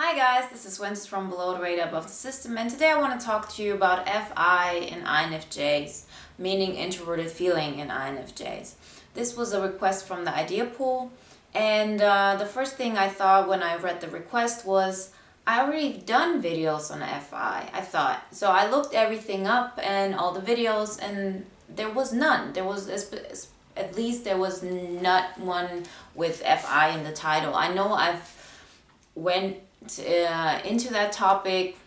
Hi guys, this is Wenzes from Below the Radar Above the System, and today I want to talk to you about FI and INFJs, meaning introverted feeling in INFJs. This was a request from the idea pool, and the first thing I thought when I read the request was I already done videos on FI, I thought. So I looked everything up and all the videos, and there was none. At least there was not one with FI in the title. I know I've went into that topic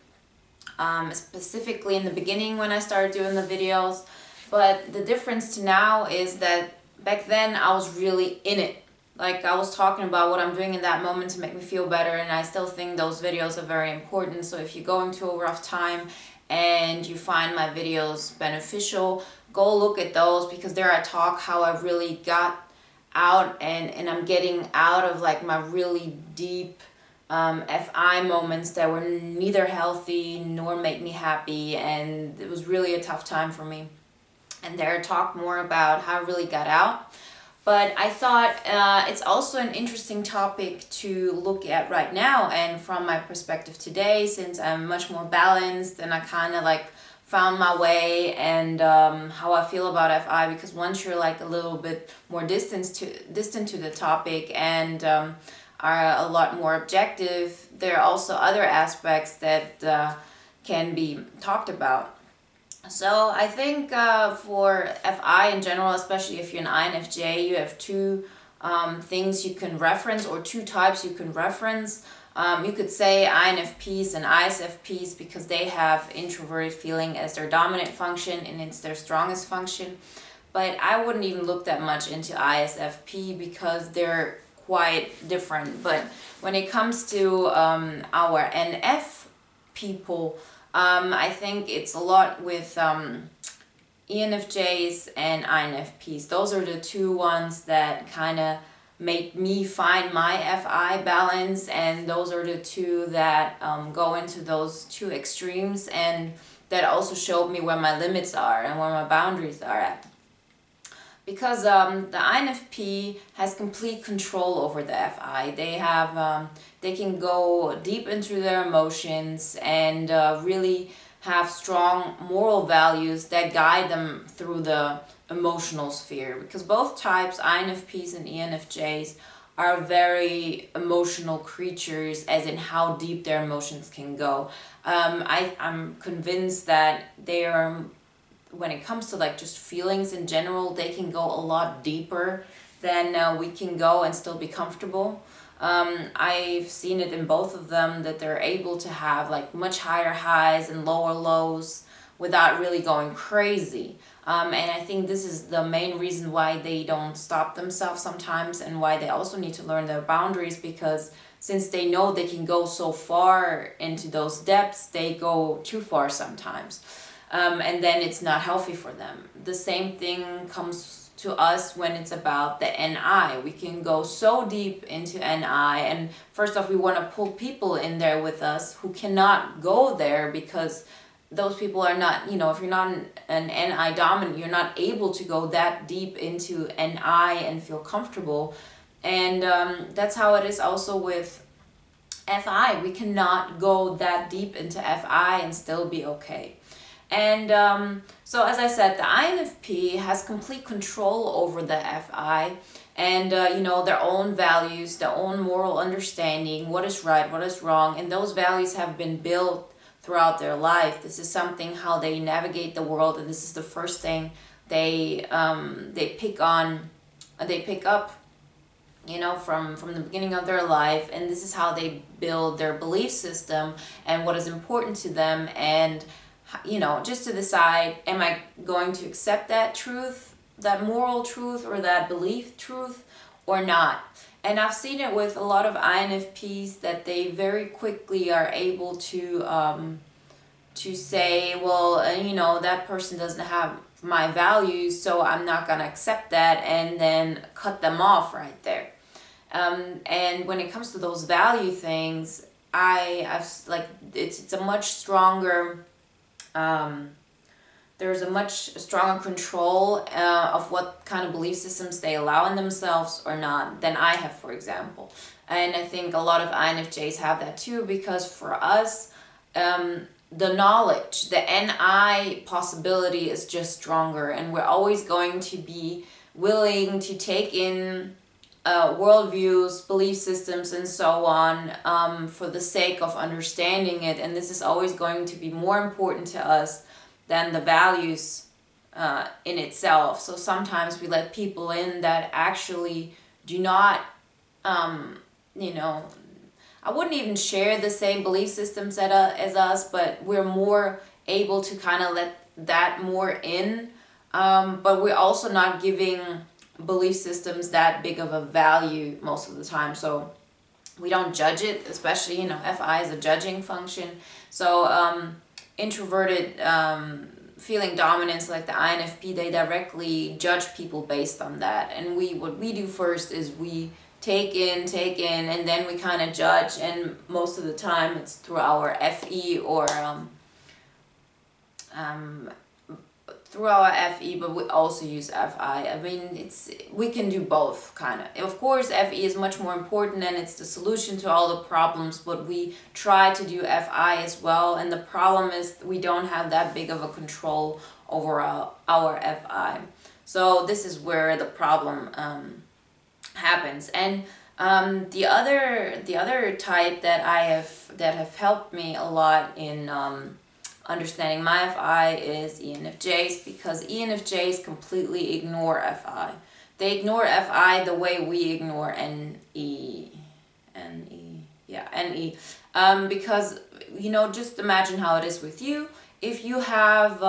specifically in the beginning when I started doing the videos, but the difference to now is that back then I was really in it. Like, I was talking about what I'm doing in that moment to make me feel better, and I still think those videos are very important. So if you're going through a rough time and you find my videos beneficial, go look at those, because there I talk how I really got out and I'm getting out of like my really deep FI moments that were neither healthy nor make me happy, and it was really a tough time for me. And there I talk more about how I really got out. But I thought it's also an interesting topic to look at right now, and from my perspective today, since I'm much more balanced and I kind of like found my way, and how I feel about FI, because once you're like a little bit more distant to the topic and are a lot more objective, there are also other aspects that can be talked about. So I think for FI in general, especially if you're an INFJ, you have two things you can reference, or two types you can reference. You could say INFPs and ISFPs, because they have introverted feeling as their dominant function and it's their strongest function. But I wouldn't even look that much into ISFP because they're quite different. But when it comes to our NF people, I think it's a lot with ENFJs and INFPs. Those are the two ones that kind of made me find my FI balance, and those are the two that go into those two extremes, and that also showed me where my limits are and where my boundaries are at. Because the INFP has complete control over the FI. They can go deep into their emotions and really have strong moral values that guide them through the emotional sphere. Because both types, INFPs and ENFJs, are very emotional creatures, as in how deep their emotions can go. I'm convinced that they are, when it comes to like just feelings in general, they can go a lot deeper than we can go and still be comfortable. I've seen it in both of them, that they're able to have like much higher highs and lower lows without really going crazy. And I think this is the main reason why they don't stop themselves sometimes, and why they also need to learn their boundaries, because since they know they can go so far into those depths, they go too far sometimes. And then it's not healthy for them. The same thing comes to us when it's about the NI. We can go so deep into NI, and first off, we want to pull people in there with us who cannot go there, because those people are not, if you're not an NI dominant, you're not able to go that deep into NI and feel comfortable. And that's how it is also with FI. We cannot go that deep into FI and still be okay. And so, as I said, the INFP has complete control over the FI, and their own values, their own moral understanding, what is right, what is wrong, and those values have been built throughout their life. This is something how they navigate the world, and this is the first thing they pick up, from the beginning of their life, and this is how they build their belief system and what is important to them, and just to decide, am I going to accept that truth, that moral truth, or that belief truth, or not? And I've seen it with a lot of INFPs, that they very quickly are able to say, well, that person doesn't have my values, so I'm not gonna accept that, and then cut them off right there. And when it comes to those value things, it's a much stronger. There's a much stronger control of what kind of belief systems they allow in themselves or not than I have, for example. And I think a lot of INFJs have that too, because for us, the knowledge, the NI possibility is just stronger, and we're always going to be willing to take in worldviews, belief systems, and so on, for the sake of understanding it. And this is always going to be more important to us than the values in itself. So sometimes we let people in that actually do not, you know, I wouldn't even share the same belief systems as us, but we're more able to kind of let that more in. But we're also not giving belief systems that big of a value most of the time. So we don't judge it, especially, you know, FI is a judging function. So introverted feeling dominance like the INFP, they directly judge people based on that. And what we do first is we take in, and then we kind of judge, and most of the time it's through our FE or through our FE, but we also use FI. I mean, we can do both, kind of. Of course, FE is much more important and it's the solution to all the problems, but we try to do FI as well. And the problem is we don't have that big of a control over our FI. So this is where the problem happens. And the other type that have helped me a lot in understanding my FI is ENFJs, because ENFJs completely ignore FI. They ignore FI the way we ignore NE. Because, you know, just imagine how it is with you. If you have,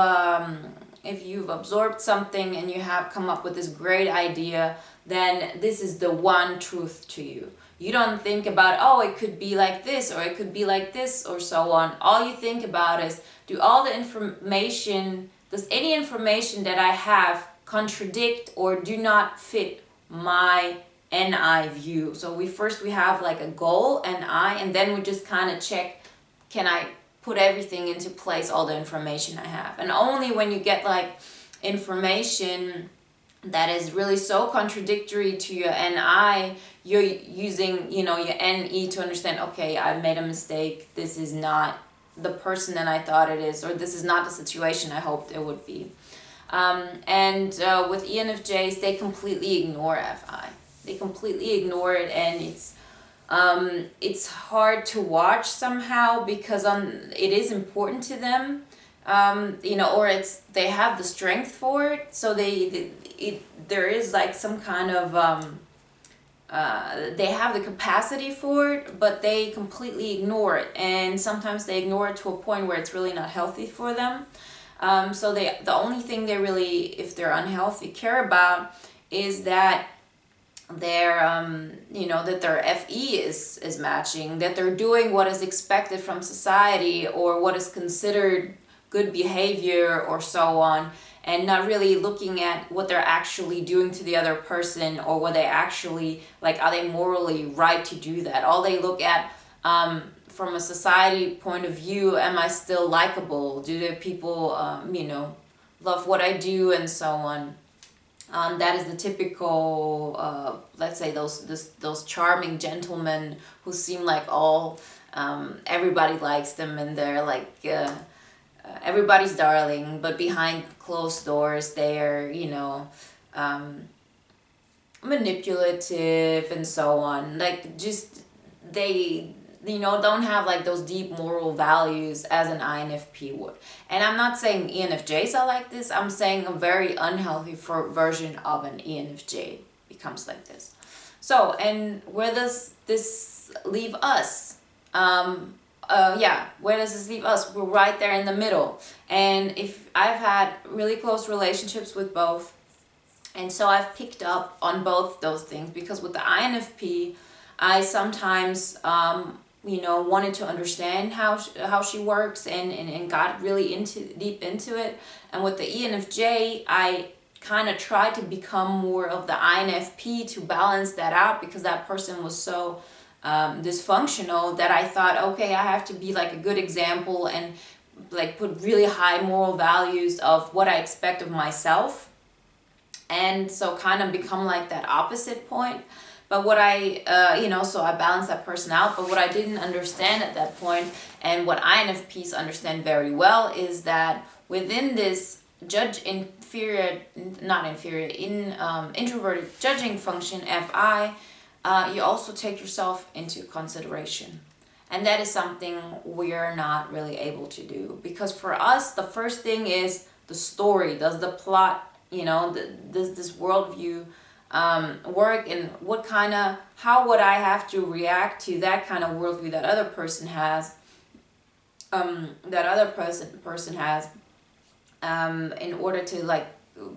if you've absorbed something and you have come up with this great idea, then this is the one truth to you. You don't think about, oh, it could be like this, or it could be like this, or so on. All you think about is, does any information that I have contradict or do not fit my NI view? So we have like a goal, NI, and then we just kind of check, can I put everything into place, all the information I have? And only when you get like information that is really so contradictory to your NI, you're using, you know, your NE to understand, okay, I made a mistake. This is not the person that I thought it is, or this is not the situation I hoped it would be. With ENFJs, they completely ignore FI. They completely ignore it, and it's hard to watch somehow, because it is important to them. You know, or they have the strength for it, so there is like some kind of they have the capacity for it, but they completely ignore it, and sometimes they ignore it to a point where it's really not healthy for them. So the only thing they really, if they're unhealthy, care about is that their that their FE is matching, that they're doing what is expected from society or what is considered good behavior or so on, and not really looking at what they're actually doing to the other person, or what they actually, like, are they morally right to do that? All they look at from a society point of view, am I still likable? Do the people love what I do, and so on. That is the typical, let's say those charming gentlemen who seem like everybody likes them, and they're like everybody's darling, but behind closed doors they're manipulative and so on. Like, just they don't have like those deep moral values as an INFP would. And I'm not saying ENFJs are like this. I'm saying a very unhealthy version of an ENFJ becomes like this. So, and where does this leave us? Where does this leave us? We're right there in the middle. And if I've had really close relationships with both, and so I've picked up on both those things, because with the INFP, I sometimes wanted to understand how she works and got really deep into it. And with the ENFJ, I kind of tried to become more of the INFP to balance that out, because that person was so dysfunctional that I thought, okay, I have to be like a good example and like put really high moral values of what I expect of myself, and so kind of become like that opposite point. But what so I balanced that person out. But what I didn't understand at that point, and what INFPs understand very well, is that within this introverted judging function, FI, you also take yourself into consideration. And that is something we're not really able to do. Because for us, the first thing is the story. Does the plot, does this worldview work, and how would I have to react to that kind of worldview that other person has, in order to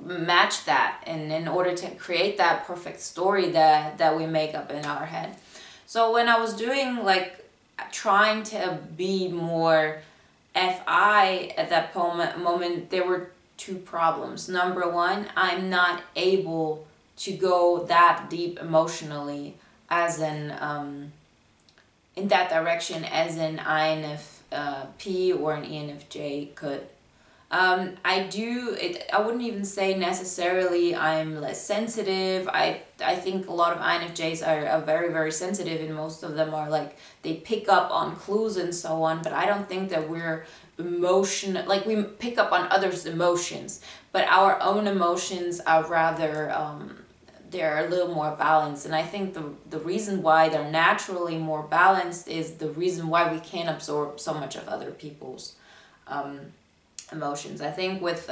match that, and in order to create that perfect story that we make up in our head. So when I was doing trying to be more FI at that moment, there were two problems. Number one, I'm not able to go that deep emotionally as in that direction as an INFP or an ENFJ could. I wouldn't even say necessarily I'm less sensitive. I think a lot of INFJs are very, very sensitive, and most of them are they pick up on clues and so on, but I don't think that we're we pick up on others' emotions, but our own emotions are rather, they're a little more balanced. And I think the reason why they're naturally more balanced is the reason why we can't absorb so much of other people's emotions. I think with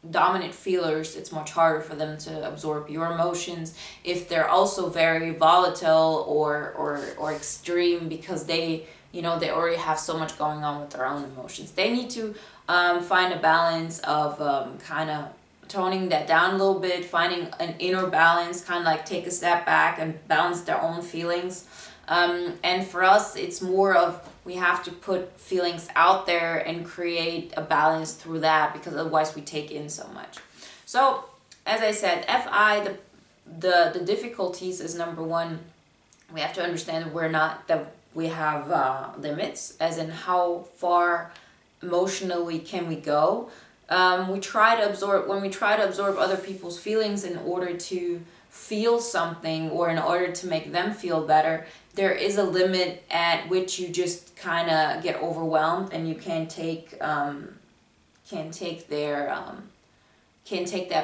dominant feelers, it's much harder for them to absorb your emotions if they're also very volatile or extreme, because they already have so much going on with their own emotions. They need to find a balance of kind of toning that down a little bit, finding an inner balance, kind of take a step back and balance their own feelings. And for us, it's more of we have to put feelings out there and create a balance through that, because otherwise we take in so much. So, as I said, FI, the difficulties is number one, we have to understand that we have limits, as in how far emotionally can we go. When we try to absorb other people's feelings in order to feel something or in order to make them feel better, there is a limit at which you just kind of get overwhelmed, and you can't take that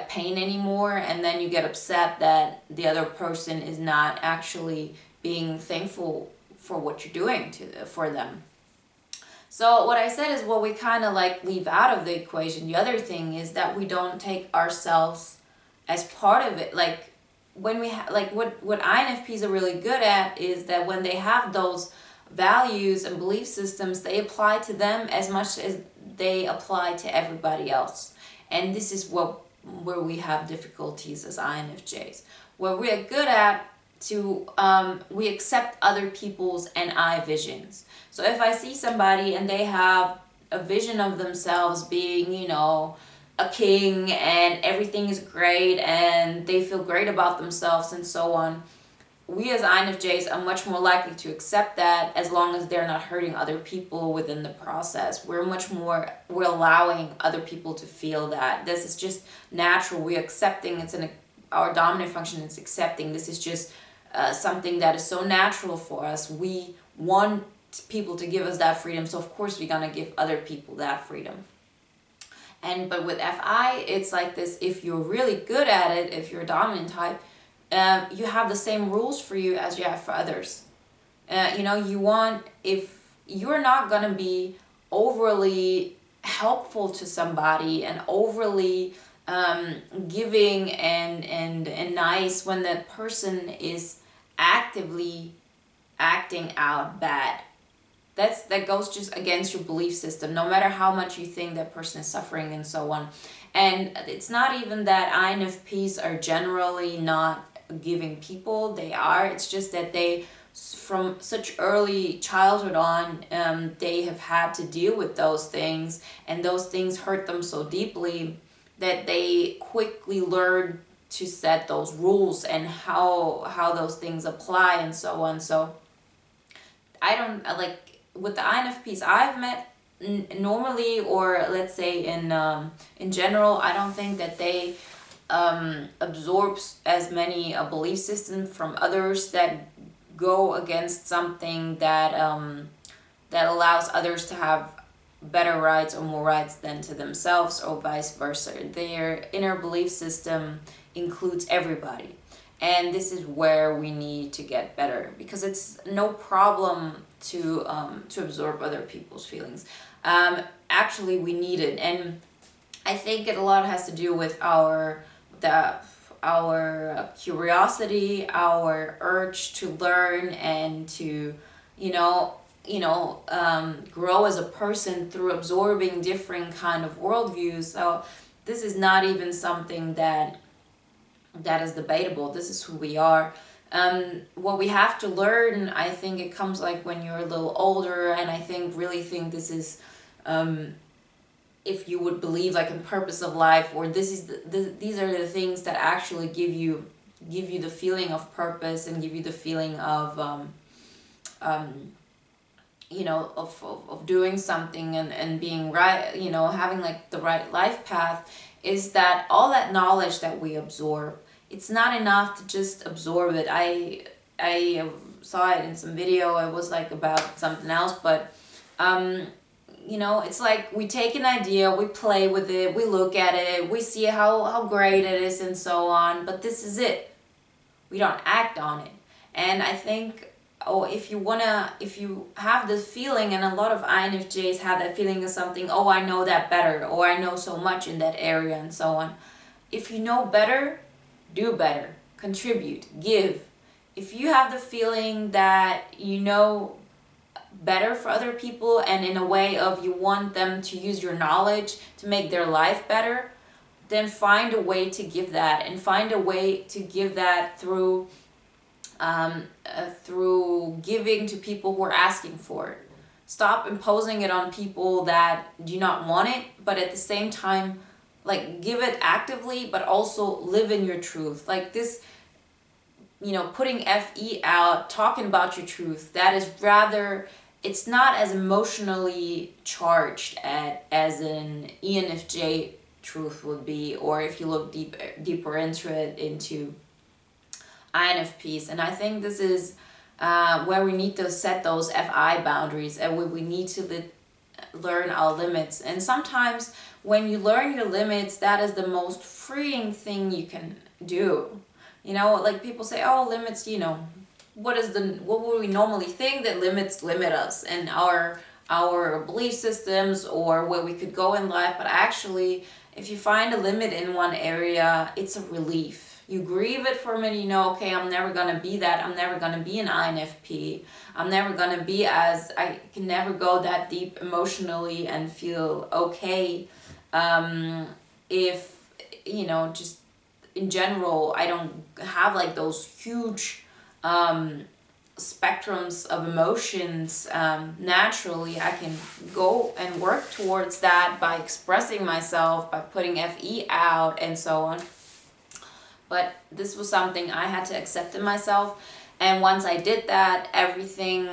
pain anymore, and then you get upset that the other person is not actually being thankful for what you're doing for them. So what I said is, we kind of leave out of the equation. The other thing is that we don't take ourselves as part of it. When we what INFPs are really good at is that when they have those values and belief systems, they apply to them as much as they apply to everybody else. And this is where we have difficulties as INFJs. Where we are good at we accept other people's and I visions. So if I see somebody and they have a vision of themselves being, a king, and everything is great and they feel great about themselves and so on, we as INFJs are much more likely to accept that, as long as they're not hurting other people within the process. We're allowing other people to feel that. This is just natural. We're accepting. Our dominant function is accepting. This is just something that is so natural for us. We want people to give us that freedom, so of course we're gonna give other people that freedom. But with FI, it's like this: if you're really good at it, if you're a dominant type, you have the same rules for you as you have for others. If you're not gonna be overly helpful to somebody and overly giving and nice when that person is actively acting out bad. That goes just against your belief system, no matter how much you think that person is suffering and so on. And it's not even that INFPs are generally not giving people. They are. It's just that they, from such early childhood on, they have had to deal with those things, and those things hurt them so deeply that they quickly learn to set those rules and how those things apply and so on. So I don't with the INFPs I've met normally, or let's say in general, I don't think that they absorbs as many belief systems from others that go against something that that allows others to have better rights or more rights than to themselves, or vice versa. Their inner belief system includes everybody. And this is where we need to get better, because it's no problem to absorb other people's feelings. Actually, we need it, and I think it a lot has to do with our curiosity, our urge to learn and to, grow as a person through absorbing different kind of worldviews. So this is not even something that is debatable. This is who we are. What we have to learn, I think it comes like when you're a little older, and I really think this is, if you would believe like in purpose of life, or this is these are the things that actually give you the feeling of purpose and give you the feeling of of doing something and being right, having like the right life path, is that all that knowledge that we absorb, it's not enough to just absorb it. I saw it in some video, it was like about something else, but it's like we take an idea, we play with it, we look at it, we see how great it is and so on, but this is it. We don't act on it. And I think, if you have this feeling, and a lot of INFJs have that feeling of something, I know that better, or I know so much in that area and so on. If you know better, do better, contribute, give. If you have the feeling that you know better for other people, and in a way of you want them to use your knowledge to make their life better, then find a way to give that, and find a way to give that through giving to people who are asking for it. Stop imposing it on people that do not want it, but at the same time, like, give it actively, but also live in your truth. Like this, putting FE out, talking about your truth, that is rather, it's not as emotionally charged as an ENFJ truth would be, or if you look deeper into it, into INFPs. And I think this is where we need to set those FI boundaries, and we need to learn our limits. And sometimes when you learn your limits, that is the most freeing thing you can do. Like people say, limits, what would we normally think that limits limit us and our belief systems, or where we could go in life. But actually, if you find a limit in one area, it's a relief. You grieve it for a minute, okay, I'm never going to be that. I'm never going to be an INFP. I'm never going to be I can never go that deep emotionally and feel okay. If, just in general, I don't have like those huge spectrums of emotions naturally. I can go and work towards that by expressing myself, by putting FE out and so on. But this was something I had to accept in myself. And once I did that, everything,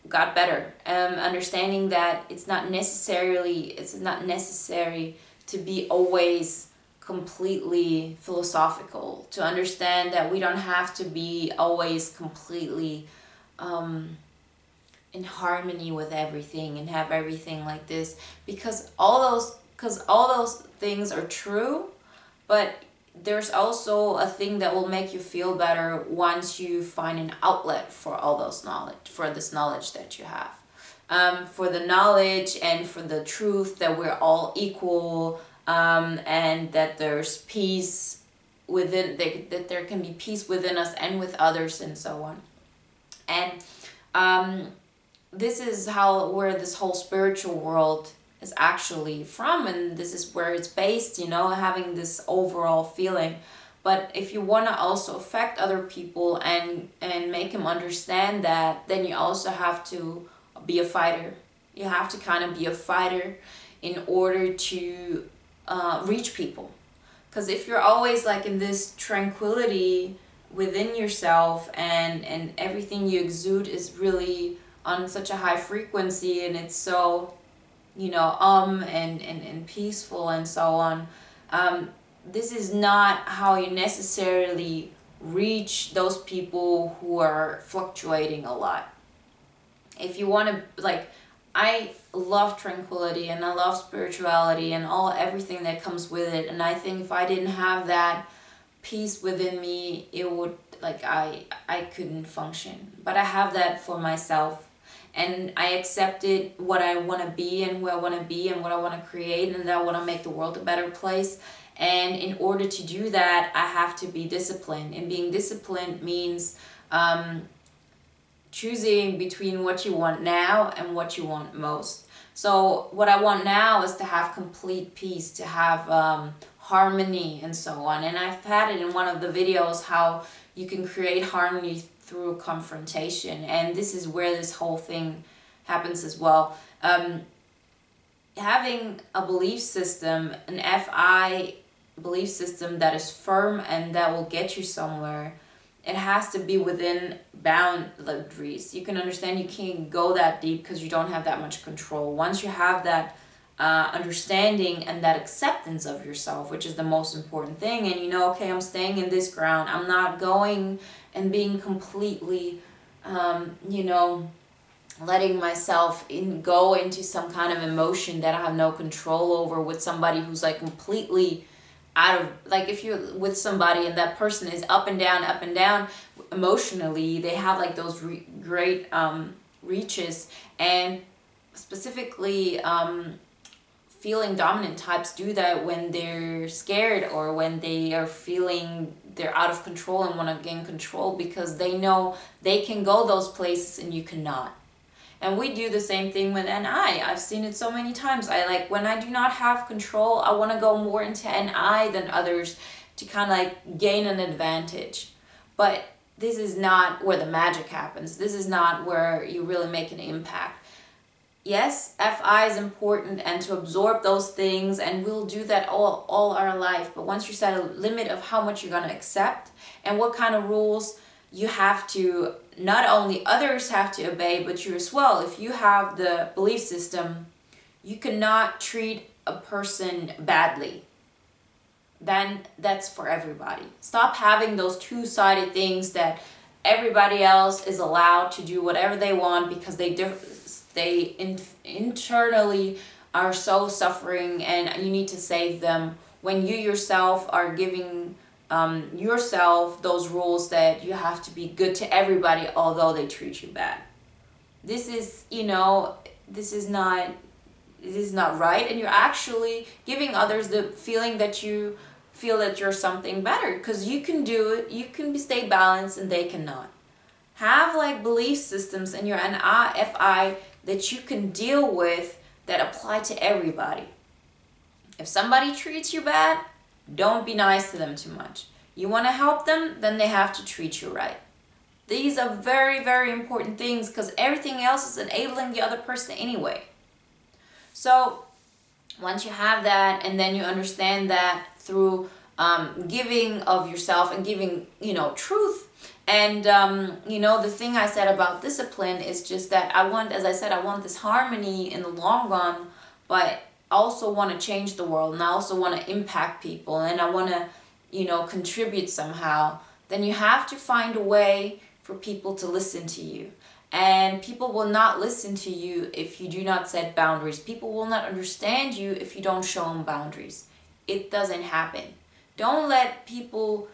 got better. Understanding that it's not necessary to be always completely philosophical, to understand that we don't have to be always completely in harmony with everything and have everything like this, because all those things are true, but there's also a thing that will make you feel better once you find an outlet for all those for this knowledge that you have, for the knowledge and for the truth that we're all equal, and that there's peace within, that there can be peace within us and with others and so on. And this is where this whole spiritual world is actually from, and this is where it's based, having this overall feeling. But if you want to also affect other people and make them understand that, then you also have to be a fighter. You have to kind of be a fighter in order to reach people. Because if you're always like in this tranquility within yourself, and everything you exude is really on such a high frequency, and it's so and peaceful and so on, this is not how you necessarily reach those people who are fluctuating a lot. If you want to, like, I love tranquility and I love spirituality and everything that comes with it, and I think if I didn't have that peace within me, it would, like, I couldn't function. But I have that for myself, and I accepted what I want to be and who I want to be and what I want to create, and that I want to make the world a better place. And in order to do that, I have to be disciplined, and being disciplined means choosing between what you want now and what you want most. So what I want now is to have complete peace, to have harmony and so on. And I've had it in one of the videos how you can create harmony through confrontation. And this is where this whole thing happens as well. Having a belief system, an FI belief system that is firm and that will get you somewhere, it has to be within boundaries. You can understand you can't go that deep because you don't have that much control. Once you have that understanding and that acceptance of yourself, which is the most important thing, and you know, okay, I'm staying in this ground. I'm not going and being completely, letting myself go into some kind of emotion that I have no control over with somebody who's like completely out of, like, if you're with somebody and that person is up and down emotionally, they have like those great reaches. And specifically feeling dominant types do that when they're scared or when they are feeling they're out of control and want to gain control, because they know they can go those places and you cannot. And we do the same thing with NI. I've seen it so many times. When I do not have control, I want to go more into NI than others to kind of like gain an advantage. But this is not where the magic happens. This is not where you really make an impact. Yes, FI is important and to absorb those things, and we'll do that all our life. But once you set a limit of how much you're going to accept and what kind of rules you have to, not only others have to obey, but you as well. If you have the belief system, you cannot treat a person badly, then that's for everybody. Stop having those two-sided things that everybody else is allowed to do whatever they want because they internally are so suffering and you need to save them, when you yourself are giving yourself those rules that you have to be good to everybody although they treat you bad. This is not right, and you're actually giving others the feeling that you feel that you're something better because you can do it, you can stay balanced and they cannot. Have like belief systems in your FI that you can deal with that apply to everybody. If somebody treats you bad, don't be nice to them too much. You want to help them, then they have to treat you right. These are very, very important things because everything else is enabling the other person anyway. So once you have that, and then you understand that through giving of yourself and giving, truth. And, the thing I said about discipline is just that I want this harmony in the long run, but I also want to change the world, and I also want to impact people, and I want to, contribute somehow. Then you have to find a way for people to listen to you. And people will not listen to you if you do not set boundaries. People will not understand you if you don't show them boundaries. It doesn't happen. Don't let people,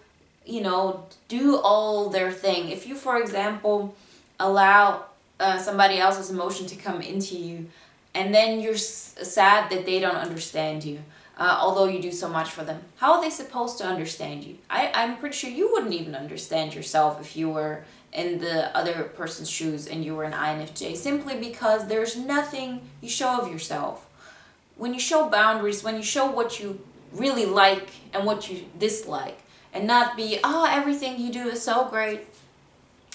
do all their thing. If you, for example, allow somebody else's emotion to come into you, and then you're sad that they don't understand you, although you do so much for them, how are they supposed to understand you? I'm pretty sure you wouldn't even understand yourself if you were in the other person's shoes and you were an INFJ, simply because there's nothing you show of yourself. When you show boundaries, when you show what you really like and what you dislike, and not be, everything you do is so great,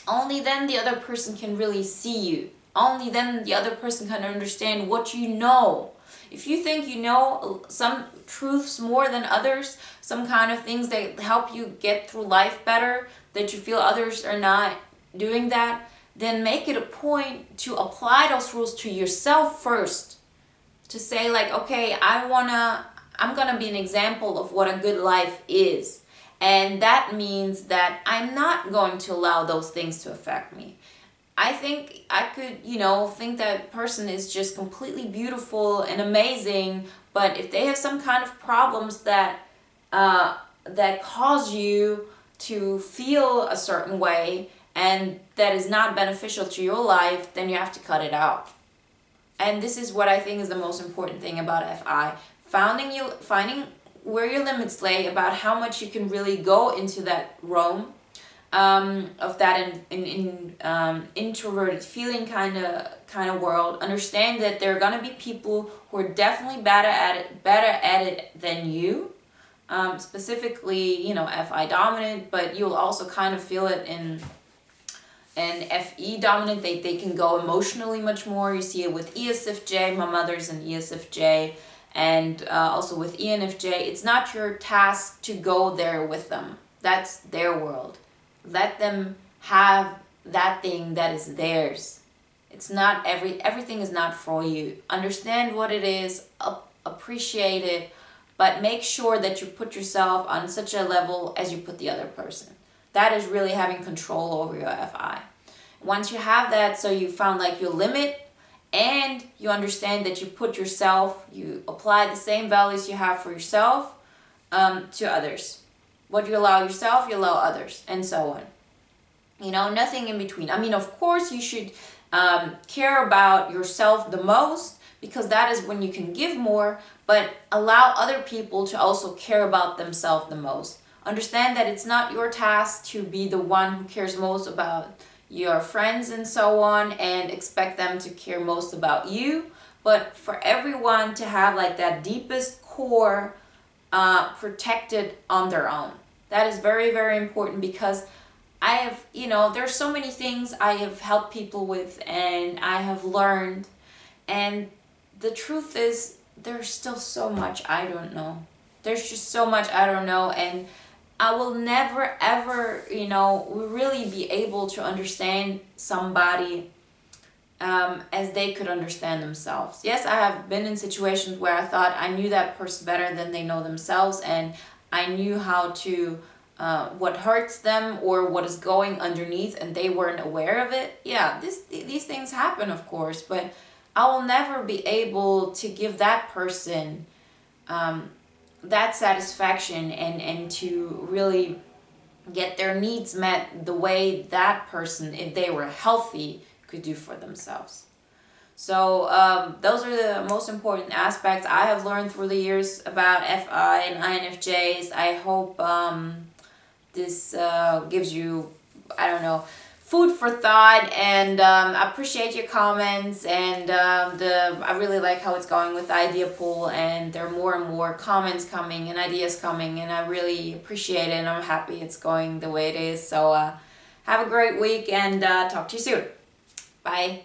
only then the other person can really see you. Only then the other person can understand what you know. If you think you know some truths more than others, some kind of things that help you get through life better, that you feel others are not doing that, then make it a point to apply those rules to yourself first. To say like, okay, I I'm gonna be an example of what a good life is. And that means that I'm not going to allow those things to affect me. I think I could, think that person is just completely beautiful and amazing, but if they have some kind of problems that cause you to feel a certain way and that is not beneficial to your life, then you have to cut it out. And this is what I think is the most important thing about FI. Finding where your limits lay, about how much you can really go into that realm of that introverted feeling kind of world. Understand that there are gonna be people who are definitely better at it than you. Specifically, FI dominant, but you'll also kind of feel it in FE dominant. They can go emotionally much more. You see it with ESFJ. My mother's an ESFJ. And also with ENFJ, it's not your task to go there with them. That's their world. Let them have that thing that is theirs. It's not everything is not for you. Understand what it is, appreciate it, but make sure that you put yourself on such a level as you put the other person. That is really having control over your FI. Once you have that, so you found like your limit, and you understand that you apply the same values you have for yourself to others. What you allow yourself, you allow others, and so on. Nothing in between. Of course, you should care about yourself the most, because that is when you can give more, but allow other people to also care about themselves the most. Understand that it's not your task to be the one who cares most about your friends and so on, and expect them to care most about you, but for everyone to have like that deepest core protected on their own. That is very, very important, because I have, there's so many things I have helped people with and I have learned, and the truth is there's still so much I don't know. There's just so much I don't know, and I will never ever, really be able to understand somebody as they could understand themselves. Yes, I have been in situations where I thought I knew that person better than they know themselves, and I knew how to, what hurts them or what is going underneath, and they weren't aware of it. Yeah, these things happen, of course, but I will never be able to give that person that satisfaction and to really get their needs met the way that person, if they were healthy, could do for themselves. So those are the most important aspects I have learned through the years about FI and INFJs. I hope this gives you, food for thought, and I appreciate your comments, and I really like how it's going with the idea pool, and there are more and more comments coming and ideas coming, and I really appreciate it, and I'm happy it's going the way it is. So have a great week, and talk to you soon. Bye.